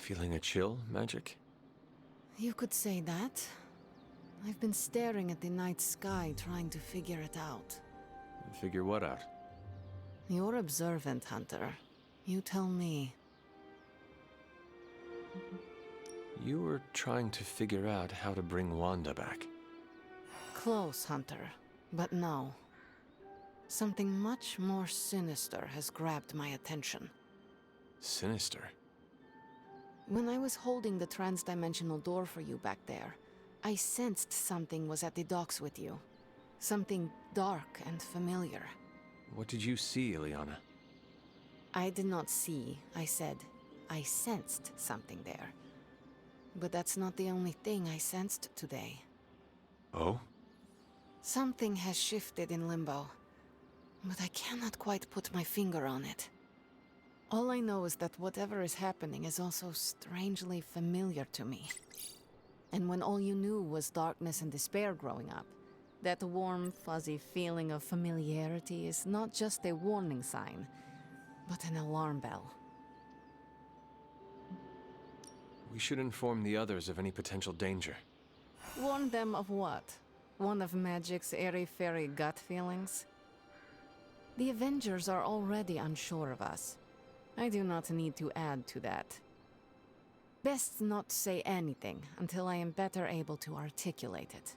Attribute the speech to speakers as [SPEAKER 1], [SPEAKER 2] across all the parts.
[SPEAKER 1] Feeling a chill, Magic?
[SPEAKER 2] You could say that. I've been staring at the night sky trying to figure it out.
[SPEAKER 1] Figure what out?
[SPEAKER 2] You're observant, Hunter. You tell me.
[SPEAKER 1] You were trying to figure out how to bring Wanda back.
[SPEAKER 2] Close, Hunter. But no. Something much more sinister has grabbed my attention.
[SPEAKER 1] Sinister?
[SPEAKER 2] When I was holding the trans-dimensional door for you back there, I sensed something was at the docks with you. Something dark and familiar.
[SPEAKER 1] What did you see, Ileana?
[SPEAKER 2] I did not see, I said. I sensed something there. But that's not the only thing I sensed today.
[SPEAKER 1] Oh?
[SPEAKER 2] Something has shifted in Limbo, but I cannot quite put my finger on it. All I know is that whatever is happening is also strangely familiar to me. And when all you knew was darkness and despair growing up, that warm, fuzzy feeling of familiarity is not just a warning sign, but an alarm bell.
[SPEAKER 1] We should inform the others of any potential danger.
[SPEAKER 2] Warn them of what? One of Magic's airy-fairy gut feelings? The Avengers are already unsure of us. I do not need to add to that. Best not say anything until I am better able to articulate it.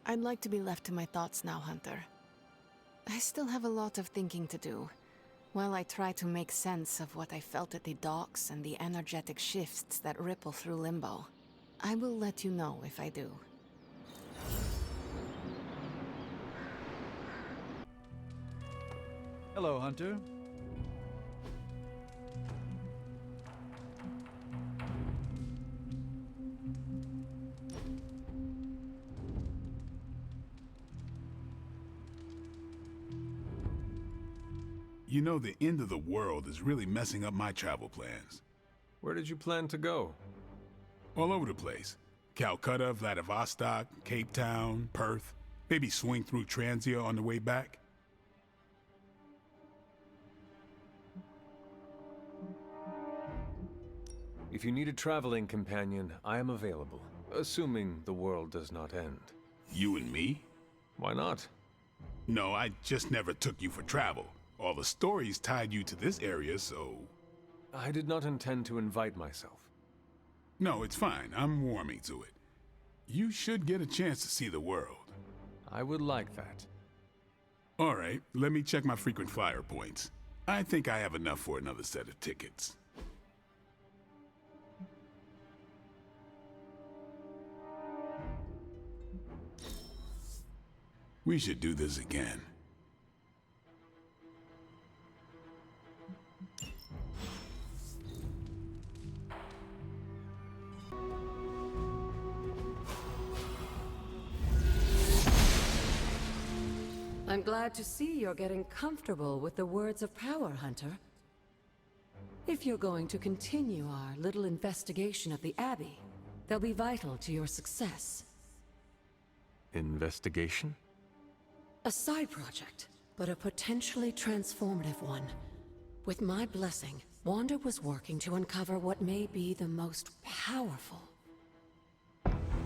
[SPEAKER 2] I'd like to be left to my thoughts now, Hunter. I still have a lot of thinking to do, while I try to make sense of what I felt at the docks and the energetic shifts that ripple through Limbo. I will let you know if I do.
[SPEAKER 3] Hello, Hunter.
[SPEAKER 4] You know, the end of the world is really messing up my travel plans.
[SPEAKER 1] Where did you plan to go?
[SPEAKER 4] All over the place. Calcutta, Vladivostok, Cape Town, Perth. Maybe swing through Transia on the way back.
[SPEAKER 1] If you need a traveling companion, I am available. Assuming the world does not end.
[SPEAKER 4] You and me?
[SPEAKER 1] Why not?
[SPEAKER 4] No, I just never took you for travel. All the stories tied you to this area, so...
[SPEAKER 1] I did not intend to invite myself.
[SPEAKER 4] No, it's fine. I'm warming to it. You should get a chance to see the world.
[SPEAKER 1] I would like that.
[SPEAKER 4] All right, let me check my frequent flyer points. I think I have enough for another set of tickets. We should do this again.
[SPEAKER 5] I'm glad to see you're getting comfortable with the words of power, Hunter. If you're going to continue our little investigation of the Abbey, they'll be vital to your success.
[SPEAKER 1] Investigation?
[SPEAKER 5] A side project, but a potentially transformative one. With my blessing, Wanda was working to uncover what may be the most powerful.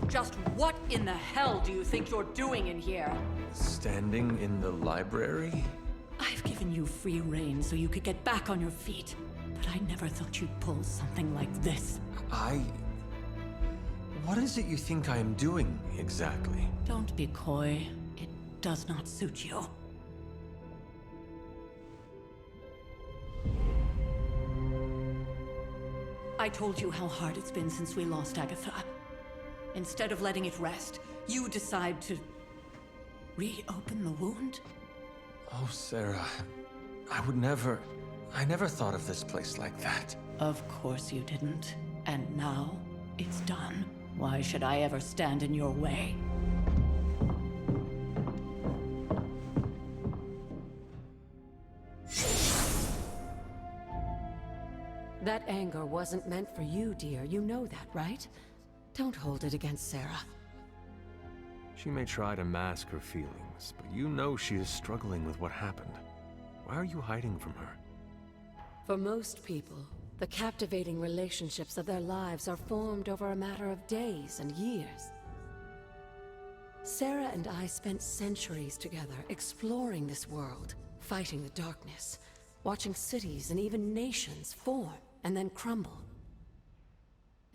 [SPEAKER 6] Just what in the hell do you think you're doing in here?
[SPEAKER 1] Standing in the library?
[SPEAKER 6] I've given you free rein so you could get back on your feet. But I never thought you'd pull something like this.
[SPEAKER 1] What is it you think I am doing, exactly?
[SPEAKER 6] Don't be coy. It does not suit you. I told you how hard it's been since we lost Agatha. Instead of letting it rest, you decide to reopen the wound?
[SPEAKER 1] Oh, Sarah, I never thought of this place like that.
[SPEAKER 6] Of course you didn't. And now, it's done. Why should I ever stand in your way?
[SPEAKER 5] That anger wasn't meant for you, dear. You know that, right? Don't hold it against Sarah.
[SPEAKER 1] She may try to mask her feelings, but you know she is struggling with what happened. Why are you hiding from her?
[SPEAKER 5] For most people, The captivating relationships of their lives are formed over a matter of days and years. Sarah and I spent centuries together exploring this world, fighting the darkness, watching cities and even nations form and then crumble.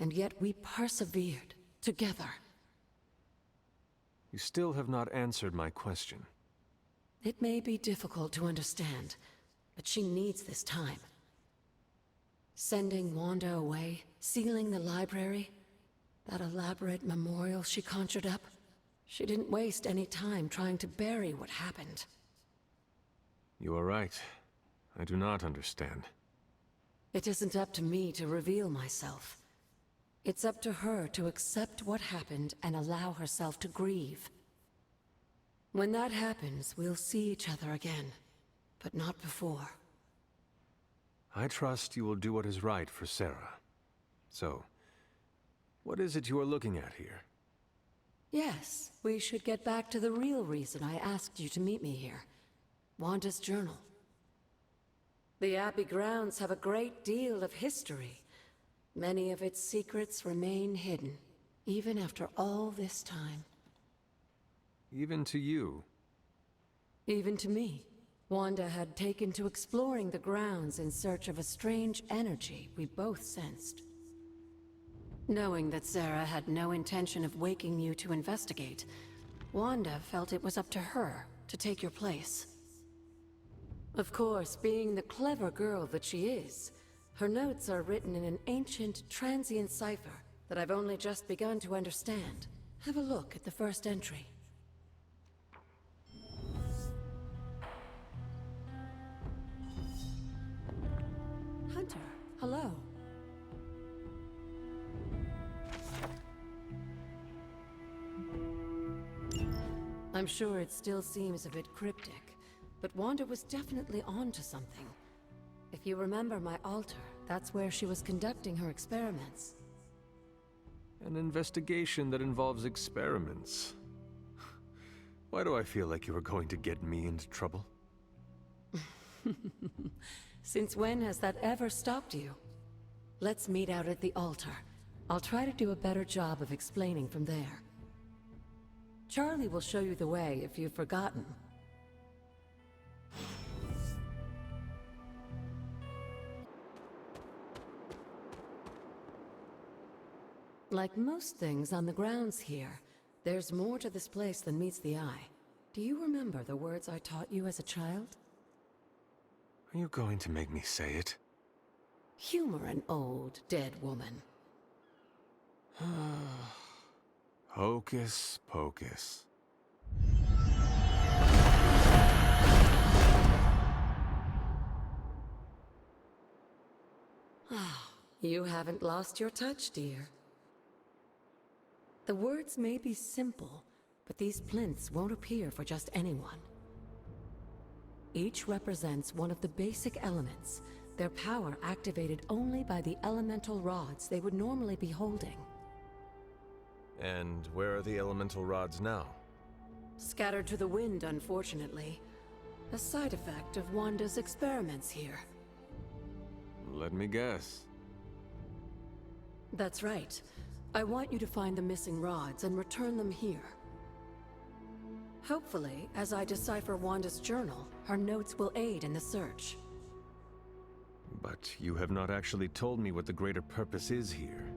[SPEAKER 5] And yet we persevered together.
[SPEAKER 1] You still have not answered my question.
[SPEAKER 5] It may be difficult to understand, but she needs this time. Sending Wanda away, sealing the library, that elaborate memorial she conjured up, she didn't waste any time trying to bury what happened.
[SPEAKER 1] You are right. I do not understand.
[SPEAKER 5] It isn't up to me to reveal myself. It's up to her to accept what happened and allow herself to grieve. When that happens, we'll see each other again, but not before.
[SPEAKER 1] I trust you will do what is right for Sarah. So, what is it you are looking at here?
[SPEAKER 5] Yes, we should get back to the real reason I asked you to meet me here. Wanda's journal. The Abbey grounds have a great deal of history. Many of its secrets remain hidden, even after all this time.
[SPEAKER 1] Even to you?
[SPEAKER 5] Even to me. Wanda had taken to exploring the grounds in search of a strange energy we both sensed. Knowing that Sarah had no intention of waking you to investigate, Wanda felt it was up to her to take your place. Of course, being the clever girl that she is, her notes are written in an ancient, transient cipher that I've only just begun to understand. Have a look at the first entry. Hunter, hello. I'm sure it still seems a bit cryptic, but Wanda was definitely onto something. If you remember my altar, that's where she was conducting her experiments.
[SPEAKER 1] An investigation that involves experiments. Why do I feel like you are going to get me into trouble?
[SPEAKER 5] Since when has that ever stopped you? Let's meet out at the altar. I'll try to do a better job of explaining from there. Charlie will show you the way if you've forgotten. Like most things on the grounds here, there's more to this place than meets the eye. Do you remember the words I taught you as a child?
[SPEAKER 1] Are you going to make me say it?
[SPEAKER 5] Humor an old, dead woman.
[SPEAKER 1] Hocus pocus.
[SPEAKER 5] You haven't lost your touch, dear. The words may be simple, but these plinths won't appear for just anyone. Each represents one of the basic elements, their power activated only by the elemental rods they would normally be holding.
[SPEAKER 1] And where are the elemental rods now?
[SPEAKER 5] Scattered to the wind, unfortunately. A side effect of Wanda's experiments here.
[SPEAKER 1] Let me guess.
[SPEAKER 5] That's right. I want you to find the missing rods and return them here. Hopefully, as I decipher Wanda's journal, her notes will aid in the search.
[SPEAKER 1] But you have not actually told me what the greater purpose is here.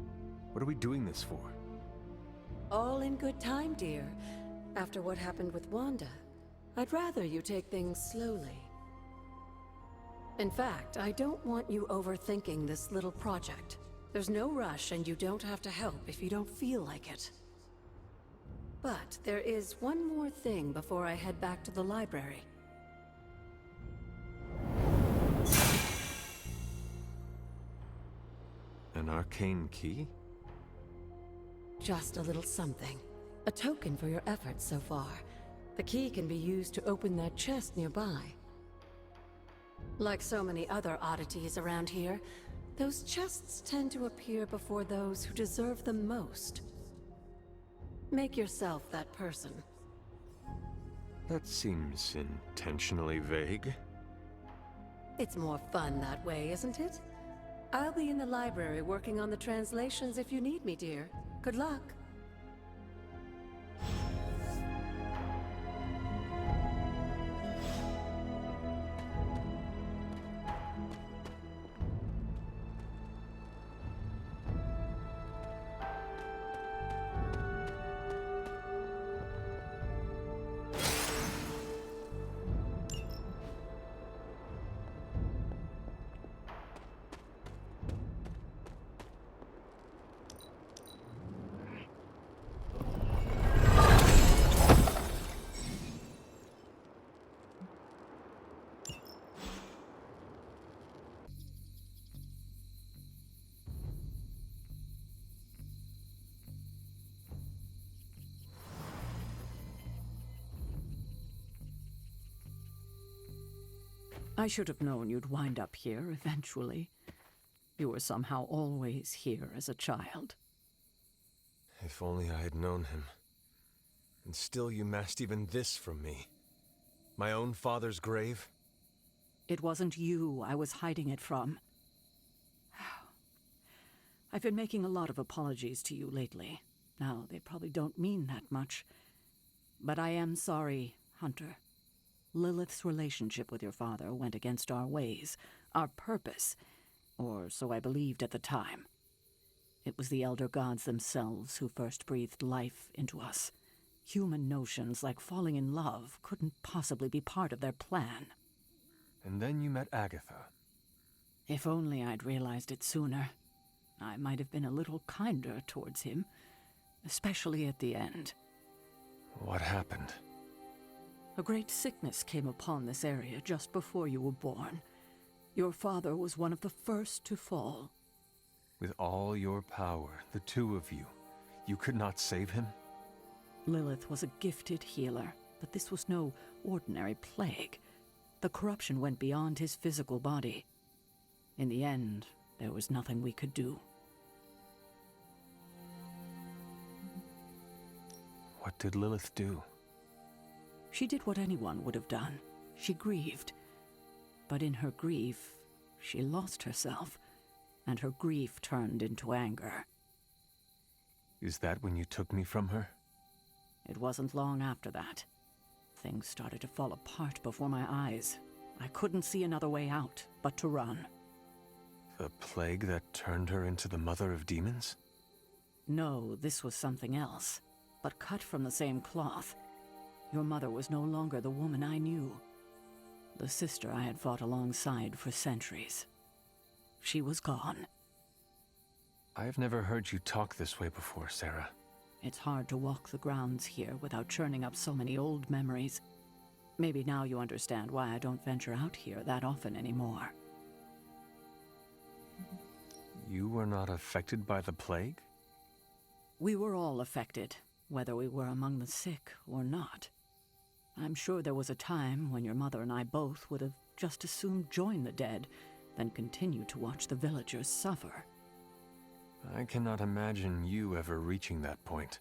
[SPEAKER 1] What are we doing this for?
[SPEAKER 5] All in good time, dear. After what happened with Wanda, I'd rather you take things slowly. In fact, I don't want you overthinking this little project. There's no rush, and you don't have to help if you don't feel like it. But there is one more thing before I head back to the library.
[SPEAKER 1] An arcane key?
[SPEAKER 5] Just a little something. A token for your efforts so far. The key can be used to open that chest nearby. Like so many other oddities around here, those chests tend to appear before those who deserve them most. Make yourself that person.
[SPEAKER 1] That seems intentionally vague.
[SPEAKER 5] It's more fun that way, isn't it? I'll be in the library working on the translations if you need me, dear. Good luck.
[SPEAKER 3] I should have known you'd wind up here eventually. You were somehow always here as a child.
[SPEAKER 1] If only I had known him. And still you masked even this from me. My own father's grave?
[SPEAKER 3] It wasn't you I was hiding it from. I've been making a lot of apologies to you lately. Now, they probably don't mean that much. But I am sorry, Hunter. Lilith's relationship with your father went against our ways, our purpose, or so I believed at the time. It was the Elder Gods themselves who first breathed life into us. Human notions like falling in love couldn't possibly be part of their plan.
[SPEAKER 1] And then you met Agatha.
[SPEAKER 3] If only I'd realized it sooner. I might have been a little kinder towards him, especially at the end.
[SPEAKER 1] What happened?
[SPEAKER 3] A great sickness came upon this area just before you were born. Your father was one of the first to fall.
[SPEAKER 1] With all your power, the two of you, you could not save him?
[SPEAKER 3] Lilith was a gifted healer, but this was no ordinary plague. The corruption went beyond his physical body. In the end, there was nothing we could do.
[SPEAKER 1] What did Lilith do?
[SPEAKER 3] She did what anyone would have done. She grieved. But in her grief, she lost herself, and her grief turned into anger.
[SPEAKER 1] Is that when you took me from her?
[SPEAKER 3] It wasn't long after that. Things started to fall apart before my eyes. I couldn't see another way out but to run.
[SPEAKER 1] The plague that turned her into the mother of demons?
[SPEAKER 3] No, this was something else, but cut from the same cloth. Your mother was no longer the woman I knew. The sister I had fought alongside for centuries. She was gone.
[SPEAKER 1] I've never heard you talk this way before, Sarah.
[SPEAKER 3] It's hard to walk the grounds here without churning up so many old memories. Maybe now you understand why I don't venture out here that often anymore.
[SPEAKER 1] You were not affected by the plague?
[SPEAKER 3] We were all affected, whether we were among the sick or not. I'm sure there was a time when your mother and I both would have just as soon joined the dead than continue to watch the villagers suffer.
[SPEAKER 1] I cannot imagine you ever reaching that point.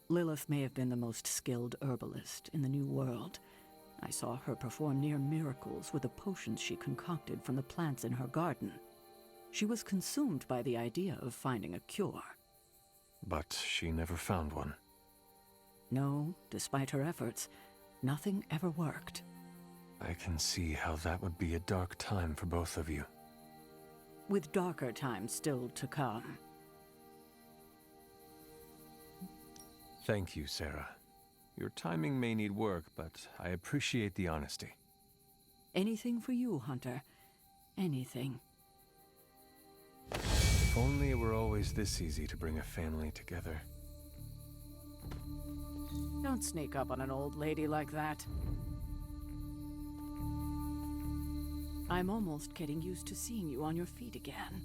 [SPEAKER 3] Lilith may have been the most skilled herbalist in the New World. I saw her perform near miracles with the potions she concocted from the plants in her garden. She was consumed by the idea of finding a cure.
[SPEAKER 1] But she never found one.
[SPEAKER 3] No, despite her efforts, nothing ever worked.
[SPEAKER 1] I can see how that would be a dark time for both of you.
[SPEAKER 3] With darker times still to come.
[SPEAKER 1] Thank you, Sarah. Your timing may need work, but I appreciate the honesty.
[SPEAKER 3] Anything for you, Hunter. Anything.
[SPEAKER 1] If only it were always this easy to bring a family together.
[SPEAKER 3] Don't sneak up on an old lady like that. I'm almost getting used to seeing you on your feet again.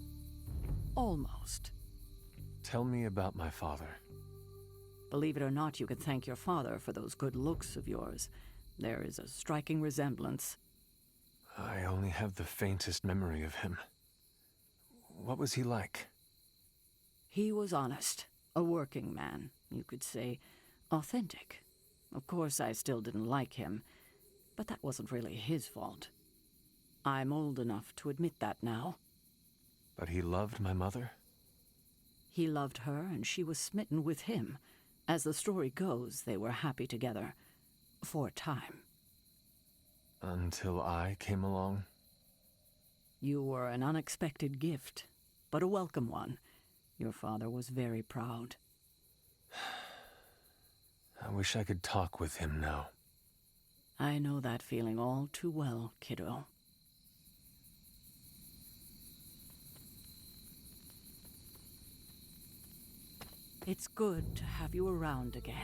[SPEAKER 3] Almost.
[SPEAKER 1] Tell me about my father.
[SPEAKER 3] Believe it or not, you can thank your father for those good looks of yours. There is a striking resemblance.
[SPEAKER 1] I only have the faintest memory of him. What was he like?
[SPEAKER 3] He was honest. A working man, you could say. Authentic. Of course, I still didn't like him, but that wasn't really his fault. I'm old enough to admit that now.
[SPEAKER 1] But he loved my mother?
[SPEAKER 3] He loved her, and she was smitten with him. As the story goes, they were happy together. For a time.
[SPEAKER 1] Until I came along?
[SPEAKER 3] You were an unexpected gift, but a welcome one. Your father was very proud.
[SPEAKER 1] I wish I could talk with him now.
[SPEAKER 3] I know that feeling all too well, kiddo. It's good to have you around again.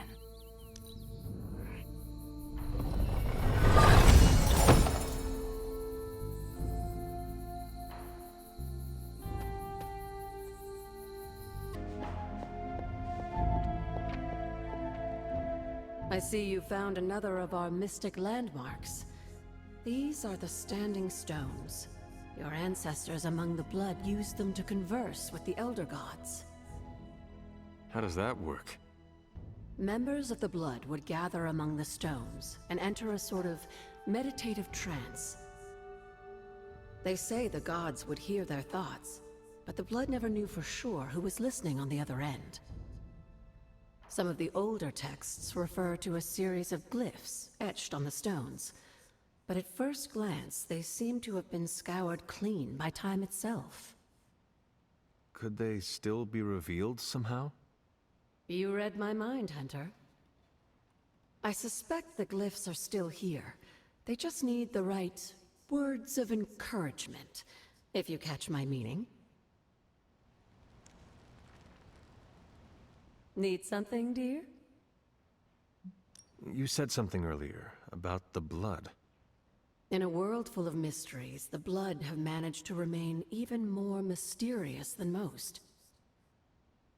[SPEAKER 5] I see you found another of our mystic landmarks. These are the Standing Stones. Your ancestors among the blood used them to converse with the Elder Gods.
[SPEAKER 1] How does that work?
[SPEAKER 5] Members of the blood would gather among the stones and enter a sort of meditative trance. They say the gods would hear their thoughts, but the blood never knew for sure who was listening on the other end. Some of the older texts refer to a series of glyphs etched on the stones, but at first glance they seem to have been scoured clean by time itself.
[SPEAKER 1] Could they still be revealed somehow?
[SPEAKER 5] You read my mind, Hunter. I suspect the glyphs are still here. They just need the right words of encouragement, if you catch my meaning. Need something, dear?
[SPEAKER 1] You said something earlier about the blood.
[SPEAKER 5] In a world full of mysteries, the blood have managed to remain even more mysterious than most.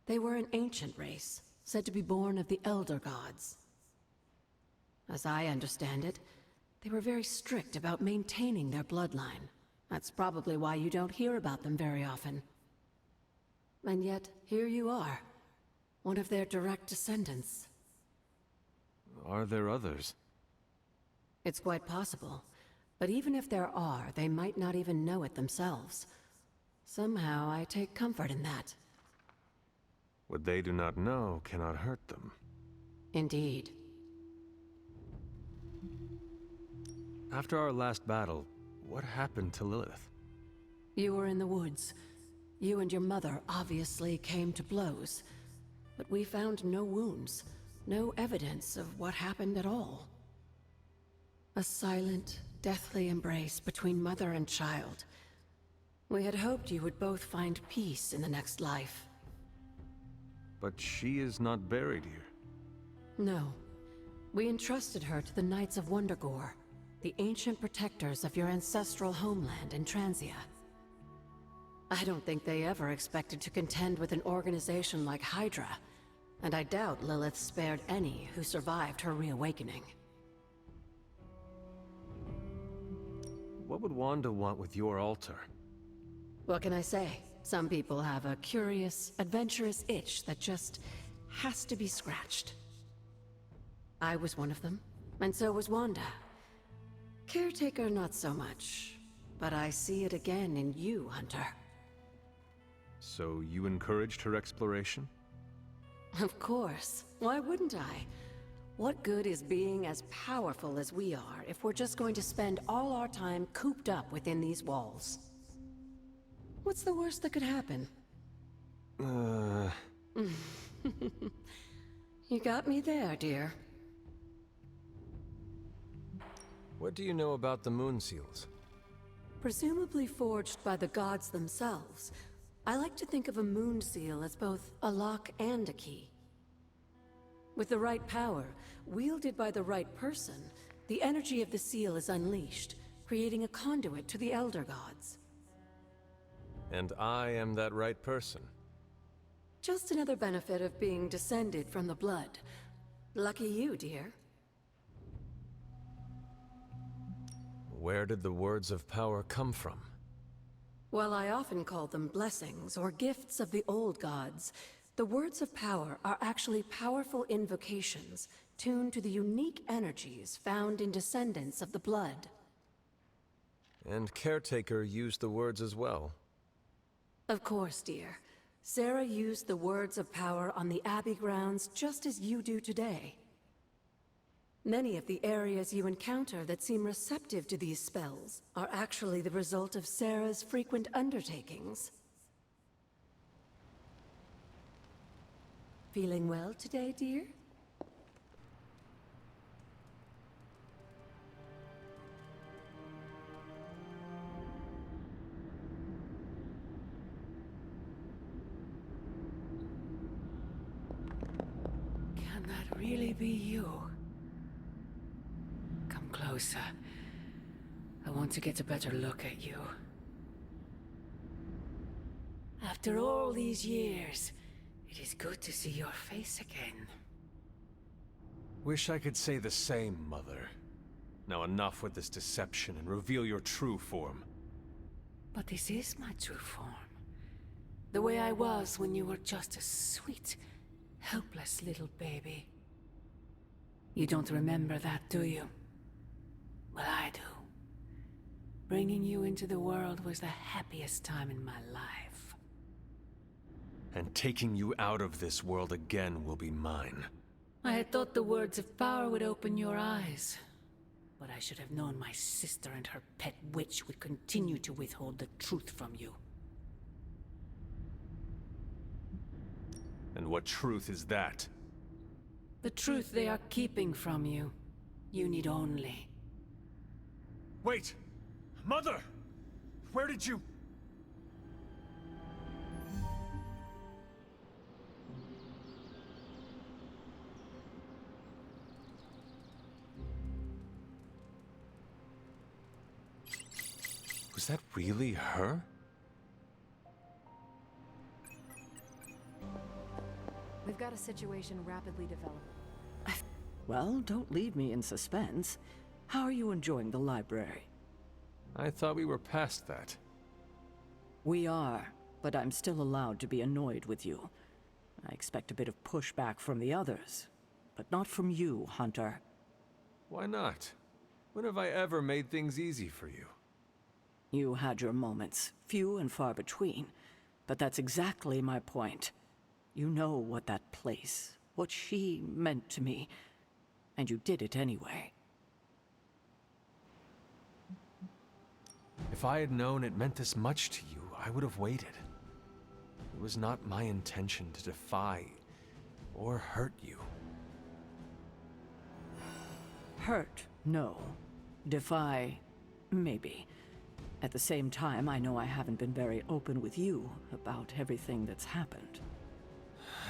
[SPEAKER 5] They were an ancient race, said to be born of the Elder Gods. As I understand it, they were very strict about maintaining their bloodline. That's probably why you don't hear about them very often. And yet, here you are. One of their direct descendants.
[SPEAKER 1] Are there others?
[SPEAKER 5] It's quite possible. But even if there are, they might not even know it themselves. Somehow, I take comfort in that.
[SPEAKER 1] What they do not know cannot hurt them.
[SPEAKER 5] Indeed.
[SPEAKER 1] After our last battle, what happened to Lilith?
[SPEAKER 5] You were in the woods. You and your mother obviously came to blows. But we found no wounds, no evidence of what happened at all. A silent, deathly embrace between mother and child. We had hoped you would both find peace in the next life.
[SPEAKER 1] But she is not buried here.
[SPEAKER 5] No. We entrusted her to the Knights of Wondergore, the ancient protectors of your ancestral homeland in Transia. I don't think they ever expected to contend with an organization like Hydra, and I doubt Lilith spared any who survived her reawakening.
[SPEAKER 1] What would Wanda want with your altar?
[SPEAKER 5] What can I say? Some people have a curious, adventurous itch that just has to be scratched. I was one of them, and so was Wanda. Caretaker, not so much, but I see it again in you, Hunter.
[SPEAKER 1] So you encouraged her exploration?
[SPEAKER 5] Of course. Why wouldn't I? What good is being as powerful as we are if we're just going to spend all our time cooped up within these walls? What's the worst that could happen? You got me there, dear.
[SPEAKER 1] What do you know about the moon seals?
[SPEAKER 5] Presumably forged by the gods themselves, I like to think of a moon seal as both a lock and a key. With the right power, wielded by the right person, the energy of the seal is unleashed, creating a conduit to the Elder Gods.
[SPEAKER 1] And I am that right person.
[SPEAKER 5] Just another benefit of being descended from the blood. Lucky you, dear.
[SPEAKER 1] Where did the words of power come from?
[SPEAKER 5] While I often call them blessings or gifts of the old gods, the words of power are actually powerful invocations tuned to the unique energies found in descendants of the blood.
[SPEAKER 1] And Caretaker used the words as well.
[SPEAKER 5] Of course, dear. Sarah used the words of power on the Abbey grounds just as you do today. Many of the areas you encounter that seem receptive to these spells are actually the result of Sarah's frequent undertakings. Feeling well today, dear? Can that really be you? Come closer. I want to get a better look at you. After all these years, it is good to see your face again.
[SPEAKER 1] Wish I could say the same, Mother. Now enough with this deception and reveal your true form.
[SPEAKER 5] But this is my true form. The way I was when you were just a sweet, helpless little baby. You don't remember that, do you? Well, I do. Bringing you into the world was the happiest time in my life.
[SPEAKER 1] And taking you out of this world again will be mine.
[SPEAKER 5] I had thought the words of power would open your eyes. But I should have known my sister and her pet witch would continue to withhold the truth from you.
[SPEAKER 1] And what truth is that?
[SPEAKER 5] The truth they are keeping from you. You need only...
[SPEAKER 1] Wait! Mother! Where did you... Was that really her?
[SPEAKER 7] We've got a situation rapidly developing.
[SPEAKER 3] Well, don't leave me in suspense. How are you enjoying the library?
[SPEAKER 1] I thought we were past that.
[SPEAKER 3] We are, but I'm still allowed to be annoyed with you. I expect a bit of pushback from the others, but not from you, Hunter.
[SPEAKER 1] Why not? When have I ever made things easy for you?
[SPEAKER 3] You had your moments, few and far between, but that's exactly my point. You know what that place, what she meant to me, and you did it anyway.
[SPEAKER 1] If I had known it meant this much to you, I would have waited. It was not my intention to defy or hurt you.
[SPEAKER 3] Hurt, no. Defy, maybe. At the same time, I know I haven't been very open with you about everything that's happened.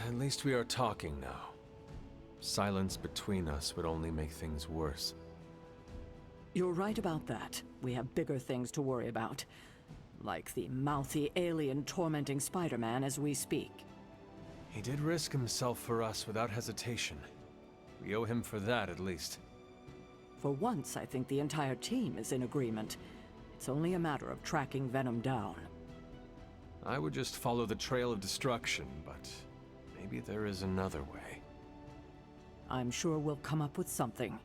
[SPEAKER 1] At least we are talking now. Silence between us would only make things worse.
[SPEAKER 3] You're right about that. We have bigger things to worry about. Like the mouthy alien tormenting Spider-Man as we speak.
[SPEAKER 1] He did risk himself for us without hesitation. We owe him for that, at least.
[SPEAKER 3] For once, I think the entire team is in agreement. It's only a matter of tracking Venom down.
[SPEAKER 1] I would just follow the trail of destruction, but maybe there is another way.
[SPEAKER 3] I'm sure we'll come up with something.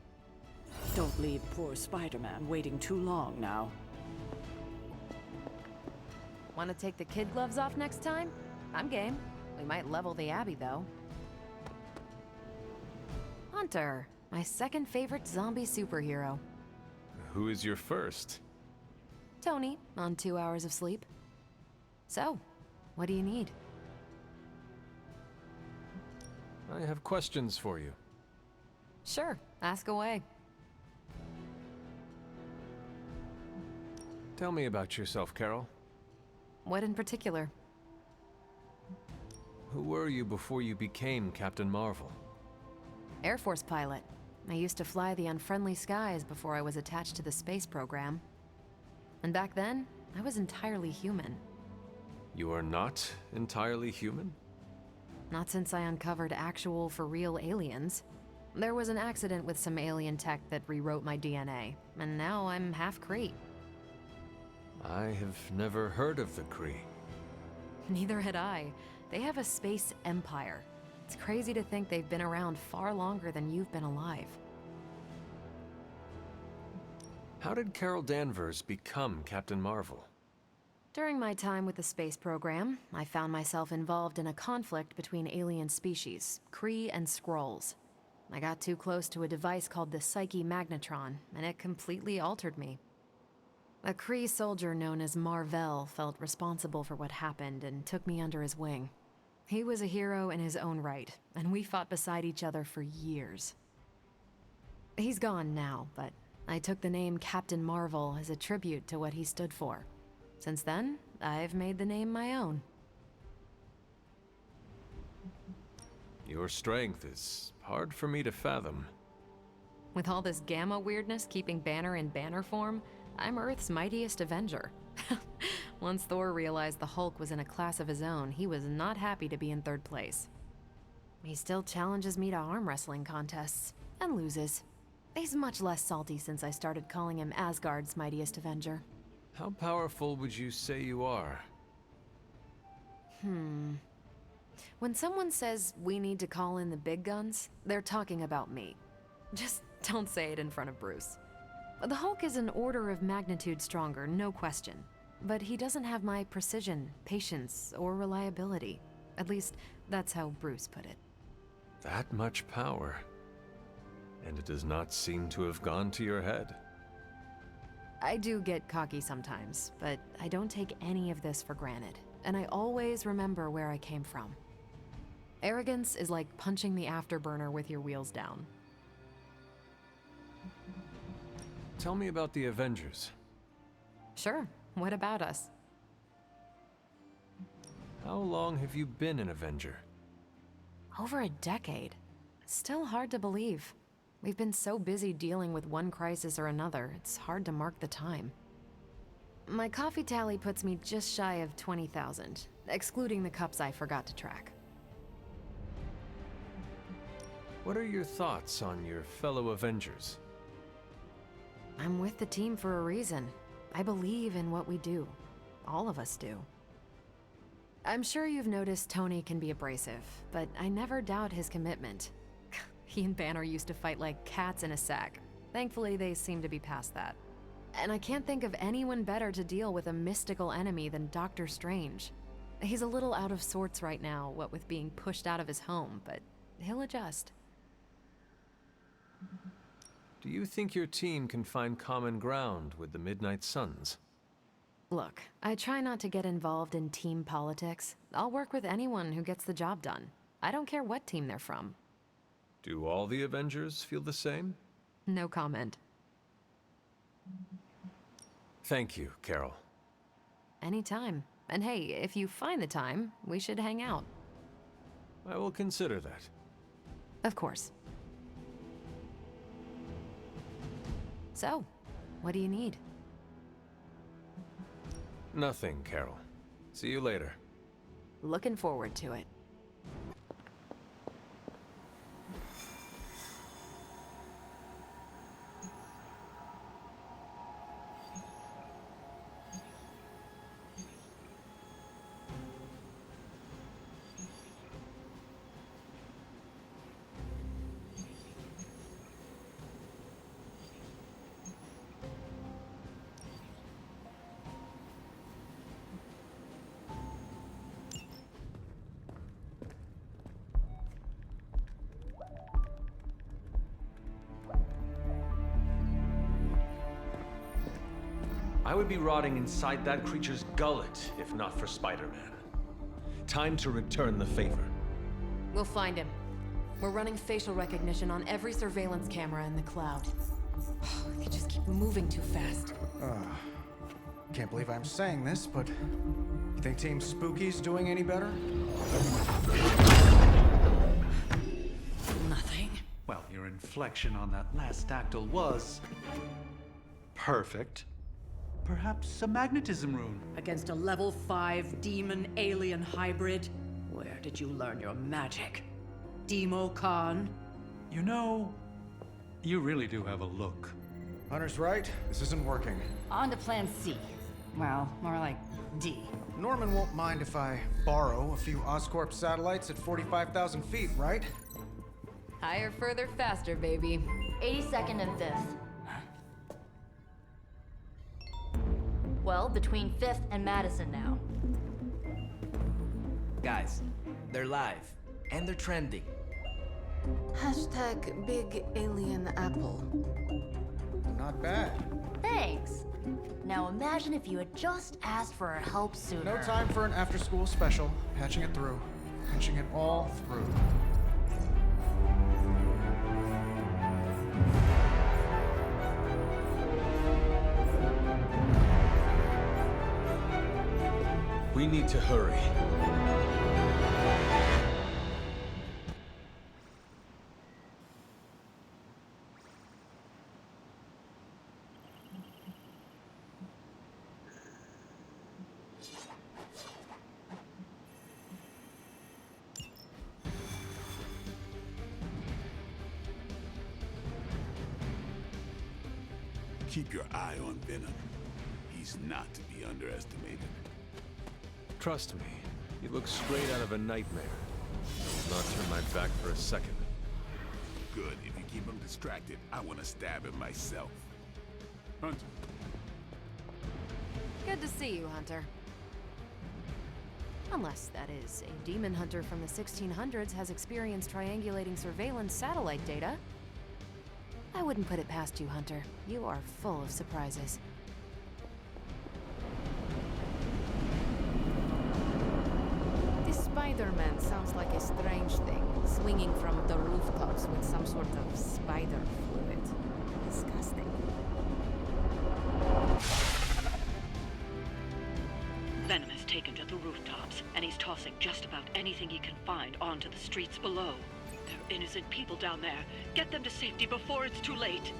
[SPEAKER 3] Don't leave poor Spider-Man waiting too long now.
[SPEAKER 7] Want to take the kid gloves off next time? I'm game. We might level the Abbey, though. Hunter, my second favorite zombie superhero.
[SPEAKER 1] Who is your first?
[SPEAKER 7] Tony, on 2 hours of sleep. So, what do you need?
[SPEAKER 1] I have questions for you.
[SPEAKER 7] Sure, ask away.
[SPEAKER 1] Tell me about yourself, Carol.
[SPEAKER 7] What in particular?
[SPEAKER 1] Who were you before you became Captain Marvel?
[SPEAKER 7] Air Force pilot. I used to fly the unfriendly skies before I was attached to the space program. And back then, I was entirely human.
[SPEAKER 1] You are not entirely human?
[SPEAKER 7] Not since I uncovered actual, for-real aliens. There was an accident with some alien tech that rewrote my DNA, and now I'm half Kree.
[SPEAKER 1] I have never heard of the Kree.
[SPEAKER 7] Neither had I. They have a space empire. It's crazy to think they've been around far longer than you've been alive.
[SPEAKER 1] How did Carol Danvers become Captain Marvel?
[SPEAKER 7] During my time with the space program, I found myself involved in a conflict between alien species, Kree and Skrulls. I got too close to a device called the Psyche Magnetron, and it completely altered me. A Kree soldier known as Marvell felt responsible for what happened and took me under his wing. He was a hero in his own right, and we fought beside each other for years. He's gone now, but I took the name Captain Marvel as a tribute to what he stood for. Since then, I've made the name my own.
[SPEAKER 1] Your strength is hard for me to fathom.
[SPEAKER 7] With all this gamma weirdness keeping Banner in banner form, I'm Earth's mightiest Avenger. Once Thor realized the Hulk was in a class of his own, he was not happy to be in third place. He still challenges me to arm wrestling contests, and loses. He's much less salty since I started calling him Asgard's mightiest Avenger.
[SPEAKER 1] How powerful would you say you are?
[SPEAKER 7] When someone says we need to call in the big guns, they're talking about me. Just don't say it in front of Bruce. The Hulk is an order of magnitude stronger, no question. But he doesn't have my precision, patience, or reliability. At least, that's how Bruce put it.
[SPEAKER 1] That much power. And it does not seem to have gone to your head.
[SPEAKER 7] I do get cocky sometimes, but I don't take any of this for granted. And I always remember where I came from. Arrogance is like punching the afterburner with your wheels down.
[SPEAKER 1] Tell me about the Avengers.
[SPEAKER 7] Sure, what about us?
[SPEAKER 1] How long have you been an Avenger?
[SPEAKER 7] Over a decade. Still hard to believe. We've been so busy dealing with one crisis or another, it's hard to mark the time. My coffee tally puts me just shy of 20,000, excluding the cups I forgot to track.
[SPEAKER 1] What are your thoughts on your fellow Avengers?
[SPEAKER 7] I'm with the team for a reason. I believe in what we do. All of us do. I'm sure you've noticed Tony can be abrasive, but I never doubt his commitment. He and Banner used to fight like cats in a sack. Thankfully, they seem to be past that. And I can't think of anyone better to deal with a mystical enemy than Doctor Strange. He's a little out of sorts right now, what with being pushed out of his home, but he'll adjust.
[SPEAKER 1] Do you think your team can find common ground with the Midnight Suns?
[SPEAKER 7] Look, I try not to get involved in team politics. I'll work with anyone who gets the job done. I don't care what team they're from.
[SPEAKER 1] Do all the Avengers feel the same?
[SPEAKER 7] No comment.
[SPEAKER 1] Thank you, Carol.
[SPEAKER 7] Anytime. And hey, if you find the time, we should hang out.
[SPEAKER 1] I will consider that.
[SPEAKER 7] Of course. So, what do you need?
[SPEAKER 1] Nothing, Carol. See you later.
[SPEAKER 7] Looking forward to it.
[SPEAKER 1] I would be rotting inside that creature's gullet if not for Spider-Man. Time to return the favor.
[SPEAKER 7] We'll find him. We're running facial recognition on every surveillance camera in the cloud. They just keep moving too fast.
[SPEAKER 8] Can't believe I'm saying this, but you think Team Spooky's doing any better?
[SPEAKER 3] Nothing.
[SPEAKER 9] Well, your inflection on that last dactyl was perfect. Perhaps a magnetism rune.
[SPEAKER 3] Against a level 5 demon alien hybrid? Where did you learn your magic? Demo Khan?
[SPEAKER 9] You know, you really do have a look.
[SPEAKER 8] Hunter's right. This isn't working.
[SPEAKER 6] On to plan C. Well, more like D.
[SPEAKER 8] Norman won't mind if I borrow a few Oscorp satellites at 45,000 feet, right?
[SPEAKER 7] Higher, further, faster, baby.
[SPEAKER 6] 82nd and 5th.
[SPEAKER 10] Well, between 5th and Madison now.
[SPEAKER 11] Guys, they're live. And they're trending.
[SPEAKER 2] Hashtag Big Alien Apple.
[SPEAKER 8] Not bad.
[SPEAKER 10] Thanks. Now imagine if you had just asked for our help sooner.
[SPEAKER 8] No time for an after-school special. Patching it through. Patching it all through.
[SPEAKER 1] We need to hurry.
[SPEAKER 4] Keep your eye on Venom. He's not to be underestimated.
[SPEAKER 1] Trust me, he looks straight out of a nightmare. I will not turn my back for a second.
[SPEAKER 4] Good. If you keep him distracted, I want to stab him myself. Hunter.
[SPEAKER 7] Good to see you, Hunter. Unless, that is, a demon hunter from the 1600s has experience triangulating surveillance satellite data. I wouldn't put it past you, Hunter. You are full of surprises.
[SPEAKER 2] This Spider-Man sounds like a strange thing, swinging from the rooftops with some sort of spider fluid. Disgusting.
[SPEAKER 3] Venom is taken to the rooftops, and he's tossing just about anything he can find onto the streets below. There are innocent people down there. Get them to safety before it's too late.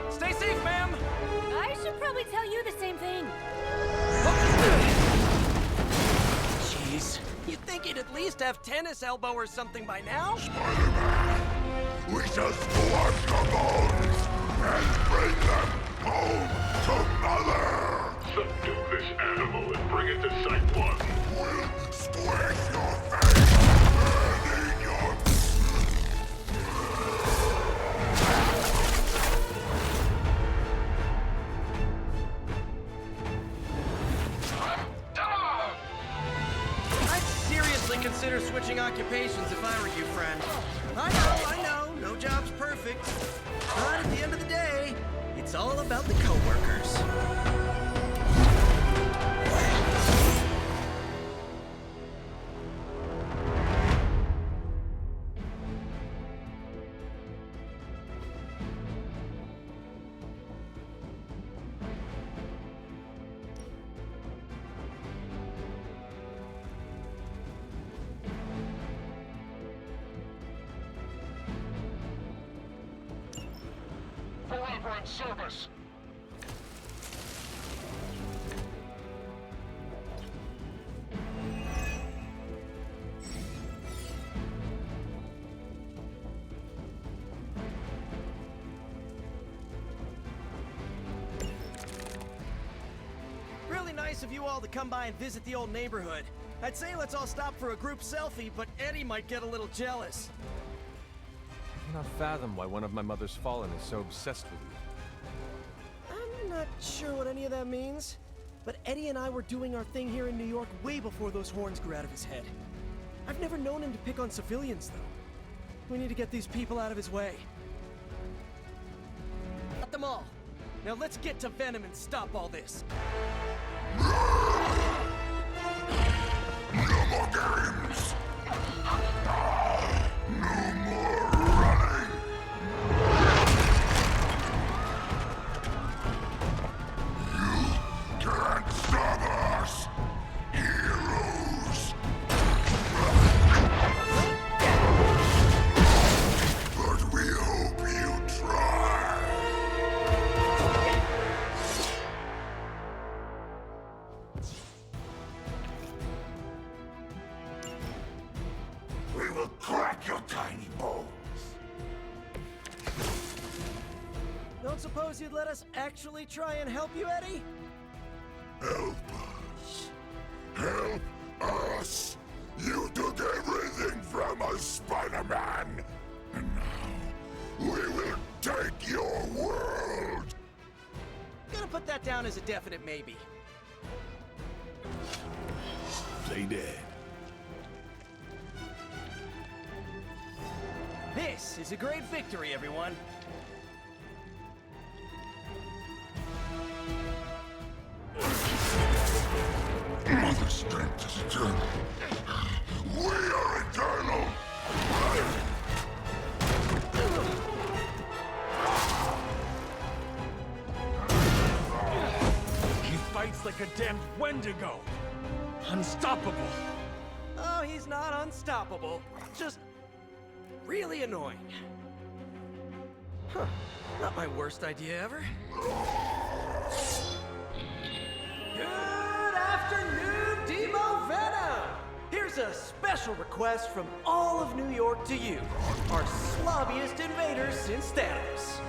[SPEAKER 11] Stay safe, ma'am!
[SPEAKER 10] I should probably tell you the same thing.
[SPEAKER 11] Jeez. You'd think he'd at least have tennis elbow or something by now?
[SPEAKER 4] Spider-Man, we just squash the bones and bring them home to Mother!
[SPEAKER 12] Subdue this animal and bring it to Site 1.
[SPEAKER 4] We'll squish your face and eat your...
[SPEAKER 11] I'd seriously consider switching occupations if I were you, friend. I know, no job's perfect. But at the end of the day, it's all about the coworkers.
[SPEAKER 12] Forever in service.
[SPEAKER 11] Really nice of you all to come by and visit the old neighborhood. I'd say let's all stop for a group selfie, but Eddie might get a little jealous.
[SPEAKER 1] I cannot fathom why one of my mother's fallen is so obsessed with you.
[SPEAKER 11] I'm not sure what any of that means, but Eddie and I were doing our thing here in New York way before those horns grew out of his head. I've never known him to pick on civilians, though. We need to get these people out of his way. Got them all. Now let's get to Venom and stop all this.
[SPEAKER 4] No more games! No more running! You can't stop us! Heroes! But we hope you try! We will crack your tiny bones.
[SPEAKER 11] Don't suppose you'd let us actually try and help you, Eddie?
[SPEAKER 12] Help us. Help us. You took everything from us, Spider-Man. And now, we will take your world.
[SPEAKER 11] Gonna put that down as a definite maybe.
[SPEAKER 12] Play dead.
[SPEAKER 11] This is a great victory, everyone.
[SPEAKER 12] Mother strength is eternal. We are eternal.
[SPEAKER 13] He fights like a damned Wendigo. Unstoppable.
[SPEAKER 11] Oh, he's not unstoppable. Just really annoying. Huh. Not my worst idea ever. Good afternoon, Demo Venom! Here's a special request from all of New York to you, our slobbiest invaders since Thanos.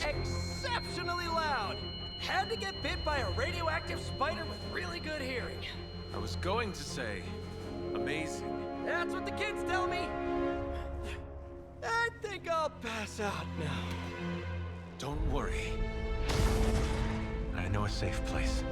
[SPEAKER 11] Exceptionally loud! Had to get bit by a radioactive spider with really good hearing.
[SPEAKER 1] I was going to say, amazing.
[SPEAKER 11] That's what the kids tell me. I think I'll pass out now.
[SPEAKER 1] Don't worry. I know a safe place.